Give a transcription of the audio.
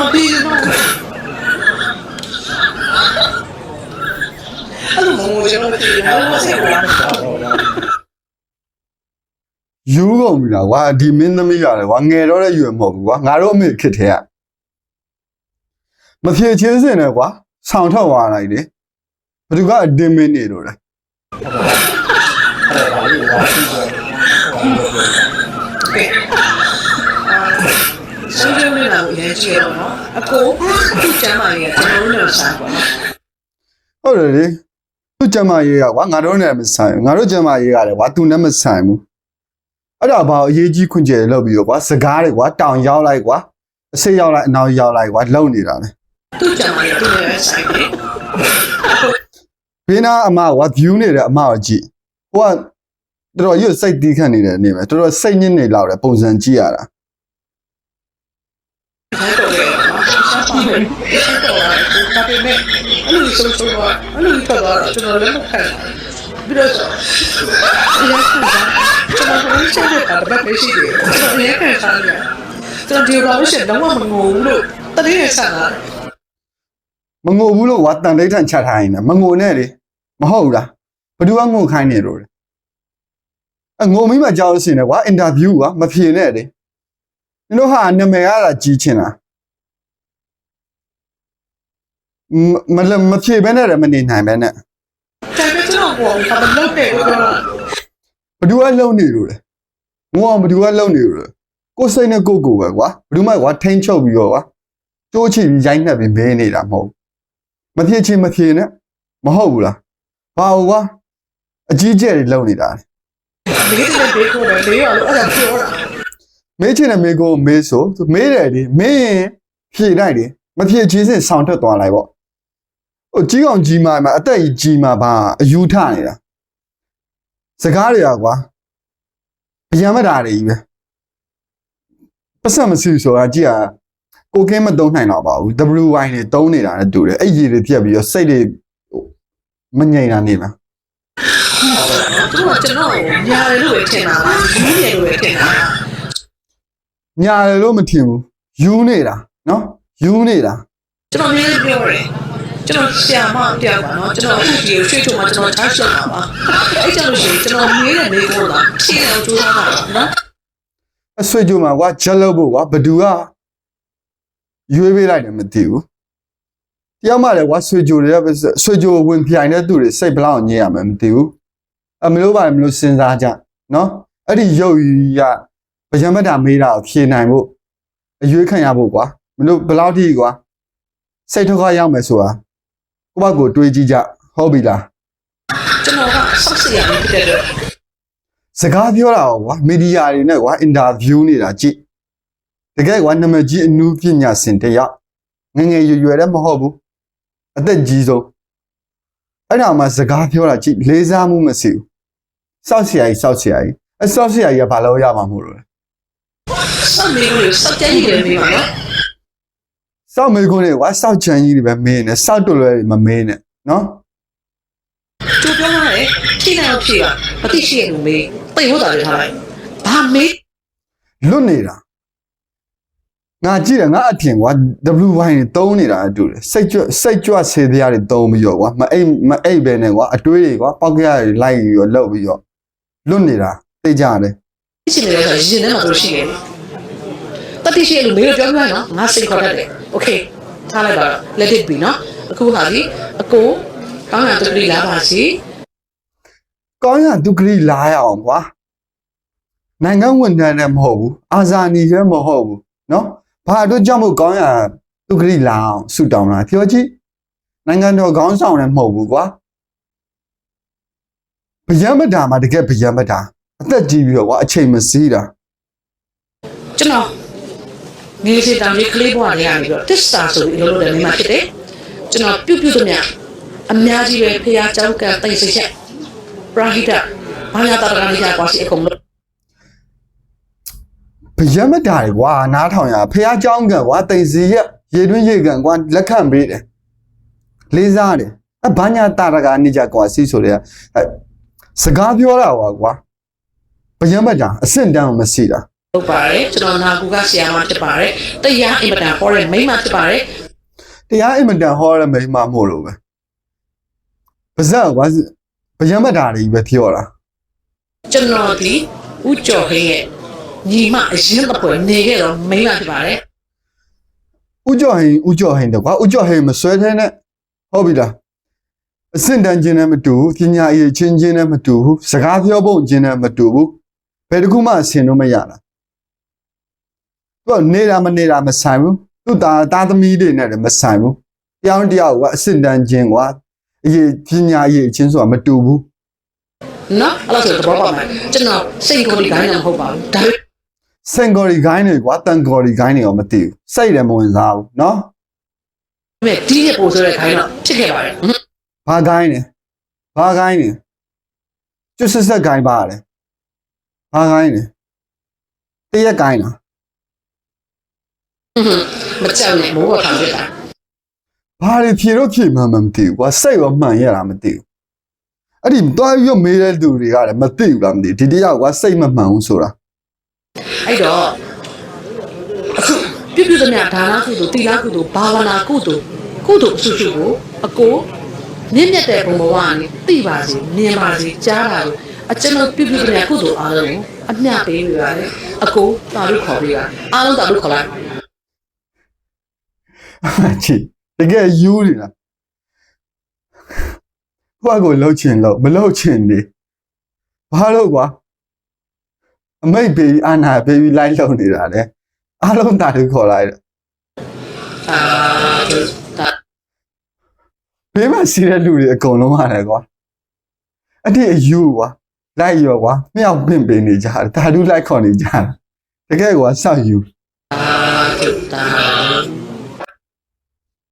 မပြေဘူးအဲ့လိုမဟုတ်ကျွန်တော်ပြေတယ်ဘာလို့ဆက်လာယူကုန်ပြီလားကွာဒီမင်းသမီးရတယ်ကွာငယ်တော့တဲ့ယူရမဟုတ်ဘူးကွာငါတို့အမေခစ်ထဲကမဖြေချင်းစင်နဲ့ကွာဆောင်းထွက်သွားလိုက်တယ်ဘယ်သူကအတင်းမင်းနေလို့လဲရှင်းရှင်းလေးလာကိုရေးကြည့်ရအောင်နော်အကိုသူ့ကျမ်းမာရေးကကျွန်တော်တို့နဲ့ဆိုင်ပါနော်ဟုတ်တယ်လေသူ့ကျမရေးကကွာငါတို့နဲ့မဆိုင်ငါတို့ကျမရေးရတယ်ကွာသူနဲ့မဆိုင်ဘူးအဲ့ဒါဘာအရေးကြီးခွင့်ကျဲလောက်ပြီးတော့ကွာစကားတွေကွာတောင်ရောက်လိုက်ကွာအစိရောက်လိုက်အနောက်ရောက်လိုက်ကွာလုံနေတာလေသူ့ကျမ်းမာရေးသူ့နဲ့ဆိုင်တယ်ဘေးနာအမကွာ view နေတဲ့အမကိုကြည့်ဟိုကတော်တော်ရွတ်စိတ်တီးခတ်နေတဲ့နေပဲတော်တော်စိတ်ညစ်နေလောက်တယ်ပုံစံကြည့်ရတာဒါပေမဲ့အဲ့လိုဆုံးဆုံးတော့အဲ့လိုထွက်သွားတော့ကျွန်တော်လည်းမခံဘူးပြီးတော့ကျွန်တော်ဆက်တာပဲရှိတယ်ကျွန်တော်လည်းခံစားရတယ်ကျွန်တော်ဒီဘာလို့ရှင်တော့မငိုဘူးလို့တတိယဆန်လာမငိုဘူးလို့ကွာတန်တိတ်ထန်ချထားရင်မငိုနဲ့လေမဟုတ်ဘူးလားဘယ်သူကငိုခိုင်းနေလို့လဲအငိုမိမှကြောက်ရှင်တယ်ကွာအင်တာဗျူးကွာမဖြေနဲ့လေနင်တို့ဟာနာမည်ရတာကြီးချင်တာမဖြေဘဲနဲ့လည်းမနေနိုင်ပဲနဲ့ဒါပေမဲ့ကျွန်တော်ကဘာလို့လဲလို့ပြောဘသူကလုံနေလို့လဲငိုအောင်ဘသူကလုံနေလို့လဲကိုယ်စိတ်နဲ့ကိုယ်ကိုယ်ပဲကွာဘသူမှကွာထိန်းချုပ်ပြီးတော့ကွာကြိုးချပြီးရိုက်နှက်ပြီးမင်းနေတာမဟုတ်မဖြေချင်းမဖြေနဲ့မဟုတ်ဘူးလားဘာလို့ကွာအကြီးကျယ်တွေလုံနေတာမေးတယ်ဘေးကိုလည်းမေးရလို့အဲ့ဒါပြောတာမေးချင်တဲ့မေးကိုမေးဆိုမေးတယ်ဒီမင်းဖြေလိုက်တယ်မဖြေချင်းစင်ဆောင်းထွက်သွားလိုက်ပေါ့ဟိုကြီးကောင်ကြီးမအသက်ကြီးမပါအယူထနေတာစကားတွေကကွာအယံမတာတွေကြီးပဲပတ်စံမရှိဆိုတာကြည့်ရကိုကင်းမတုံးနိုင်တော့ပါဘူး WY တွေတုံးနေတာနဲ့တူတယ်အဲ့ရည်တွေပြက်ပြီးတော့စိတ်တွေမငြိမ်တာနေလားကျွန်တော်ညာတယ်လို့ပဲထင်တာပါယူနေလို့ပဲထင်တာညာတယ်လို့မထင်ဘူးယူနေတာနော်ယူနေတာကျွန်တော်လည်းပြောတယ်ကျွန်တော်ဆရာမပြောပါနော်ကျွန်တော်အခုဒီရွှေချိုမှာကျွန်တော်ထားရှင်းတာပါအဲ့ကြောင့်လို့ရှိရင်ကျွန်တော်မေးတဲ့မေးခွန်းလားရှင်းအောင်ကြိုးစားတာနော်အဆွေချိုမှာကွာချက်လို့ဖို့ကွာဘသူကရွေးပေးလိုက်တယ်မသိဘူးတယောက်မှလည်းကွာဆွေချိုတွေကဆွေချိုဝင်ပြိုင်တဲ့သူတွေစိတ်ဘလောက်ညစ်ရမယ်မသိဘူးအမလို့ပါမလို့စဉ်းစားကြနော်အဲ့ဒီရုပ်ရည်ကဗျံမတာမေးတာဖြေနိုင်ဖို့အရွေးခံရဖို့ကွာမလို့ဘလောက်ထိကွာစိတ်ထောက်ရောက်မယ်ဆိုတာကိုယ့်ဘက်ကိုတွေးကြည့်ကြဟုတ်ပြီလားကျွန်တော်ကဆောက်စီရမယ်ဖြစ်တဲ့စကားပြောတာကွာမီဒီယာတွေနဲ့ကွာအင်တာဗျူးနေတာကြည့်တကယ်ကွာနာမည်ကြီးအနုပညာရှင်တယောက်ငငယ်ရွယ်လည်းမဟုတ်ဘူးအသက်ကြီးဆုံးအဲ့ဒါမှစကားပြောတာကြည့်လေးစားမှုမရှိဘူးစောက်ဆရာကြီးစောက်ဆရာကြီးအစောက်ဆရာကြီးကဘာလို့ရမှာမဟုတ်လို့လဲစောက်မေးလို့စောက်ကြမ်းကြီးတယ်မေးပါနော်စောက်မေးခွန်းတွေကွာစောက်ချမ်းကြီးတွေပဲမေးနေစောက်တွလွယ်မမေးနဲ့နော်ကျိုးပြောရတယ်ဖြေလိုက်ဖြေပါမသိရှိရလို့မေးပိတ်ဖို့တာလေထားလိုက်ဘာမေးလွတ်နေတာငါကြည့်တယ်ငါအထင်ကွာ WY တွေတုံးနေတာအတူတယ်စိတ်ကြွဆေးတရားတွေတုံးပြီးတော့ကွာမအိပ်ပဲနဲ့ကွာအတွေးတွေကွာပောက်ကရတွေလိုက်ပြီးတော့လှုပ်ပြီးတော့လွတ်နေတာသိကြတယ်ရှိနေတယ်ဆိုရင်ရင်ထဲမှာတို့ရှိနေတယ်တတိရှိလို့မေးလို့ပြောပြနော်ငါစိတ်ခေါ်တတ်တယ်โอเคထားလိုက်ပါတော့ let it be နော်အခုဟာဒီအကိုကောင်းရတူကလေးလာပါစီကောင်းရတူကလေးလာရအောင်ကွာနိုင်ငံဝန်ထမ်းလည်းမဟုတ်ဘူးအာဇာနည်လည်းမဟုတ်ဘူးနော်ဘာတို့ကြောင့်မို့ကောင်းရတူကလေးလာအောင်ဆူတောင်းတာပြောကြည့်နိုင်ငံတော်ခေါင်းဆောင်လည်းမဟုတ်ဘူးကွာဗျံမတာမှာတကယ်ဗျံမတာအသက်ကြီးပြီးတော့ကွာအချိန်မစည်းတာကျွန်တော်ငယ်စီတောင်ကြီးကလေးဘွားလေးရပြီးတော့တစ္ဆာဆိုပြီးလို့လည်းမိမဖြစ်တယ်ကျွန်တော်ပြုတ်သမျှအများကြီးပဲဖះเจ้าကတိတ်စိတ်ချက်ပရာဟိတဘာသာတော်ကနေကြပါစီအကုန်လို့ဗျံမတာတွေကွာနားထောင်ရဖះเจ้าကကွာတိတ်စီရက်ရေတွင်းရေကန်ကွာလက်ခံပေးတယ်လေးစားတယ်ဘာညာတာရကနေကြကွာစီဆိုတဲ့စကားပြောတာကွာဗျံမတာအဆင့်တန်းမရှိတာ ဟုတ်ပါတယ်ကျွန်တော်နာကူကဆရာမဖြစ်ပါတယ်တရားအင်မတန်ဟောတဲ့မိန်းမဖြစ်ပါတယ် တရားအင်မတန်ဟောရမိန်းမမို့လို့ပဲပါဇက်ကွာဗျံမတာတွေပဲပြောတာ ကျွန်တော်ဒီဦးကျော်ဟင်းရဲ့ညီမအရင်ကပွဲနေခဲ့တော့မိန်းမဖြစ်ပါတယ် ဥကြော်ဟင်းတော့ကွာဥကြော်ဟင်းမဆွဲသေးနဲ့ဟုတ်ပြီလားအစင်တန်းချင်းနဲ့မတူဘူးပညာရေးချင်းနဲ့မတူဘူးစကားပြောပုံချင်းနဲ့မတူဘူးဘယ်တခုမှအဆင်တော့မရတာသူကနေတာမဆိုင်ဘူးသူသားသမီးတွေနဲ့လည်းမဆိုင်ဘူးတရားတယောက်ကအစင်တန်းချင်းကွာအရေးပညာရေးချင်းဆိုတာမတူဘူး နော်အဲ့လိုဆိုတော့ပါမယ်ကျွန်တော်စိတ်ကိုယ်ဒီတိုင်းတော့မဟုတ်ပါဘူးဒါ စင်ကော်ရီဂိုင်းတွေကွာတန်ကော်ရီဂိုင်းတွေရောမသိဘူးစိတ်လည်းမဝင်စားဘူးနော် ပေမဲ့ဒီရဲ့ပို့ဆိုတဲ့ခိုင်းတော့ဖြစ်ခဲ့ပါတယ် ဘာဂိုင်းလဲကျွတ်ဆက်ဂိုင်းပါလေဘာဂိုင်းလဲတရက်ဂိုင်းလား မကြောက်နဲ့မိုးပေါ်ထောင်ဖြစ်တာ ဘာတွေဖြေတော့ဖြေမှမသိဘူးကွာစိတ်ရောမှန်ရတာမသိဘူးအဲ့ဒီတွားရွတ်မေးတဲ့လူတွေကလည်းမသိဘူးလားမသိဒီတယောက်ကစိတ်မမှန်ဘူးဆိုတာ အဲ့တော့အခုပြသမျှဒါနကုသိုလ်တိလကုသိုလ်ဘာဝနာကုသိုလ်အစုစုကိုအကိုမြင့်မြတ်တဲ့ဘုံဘဝကနေသိပါစေမြင်ပါစေကြားပါစေအကျွန်တော်ပြသမျှကုသိုလ်အားလုံးကိုအမျှပေးပေးပါတယ်အကိုတာလို့ခေါ်ပေးပါအားလုံးတာလို့ခေါ်လိုက် ချီတကယ်ယူနေလားဘာကိုလှုပ်ချင်လို့မလှုပ်ချင်နေဘာလို့ကွာအမိတ်ပေးအာနာပေးပြီးလိုက်လှုပ်နေတာလေအားလုံးတာလို့ခေါ်လိုက်တယ် အာဒါ ဘေးမှာစီးတဲ့လူတွေအကုန်လုံးရတယ်ကွာအတိအယူကွာလိုက်ရောကွာမြောက်ပင့်ပေးနေကြတယ်ဓာတုလိုက်ခေါ်နေကြတယ်တကယ်ကွာစောက်ယူ ဒါ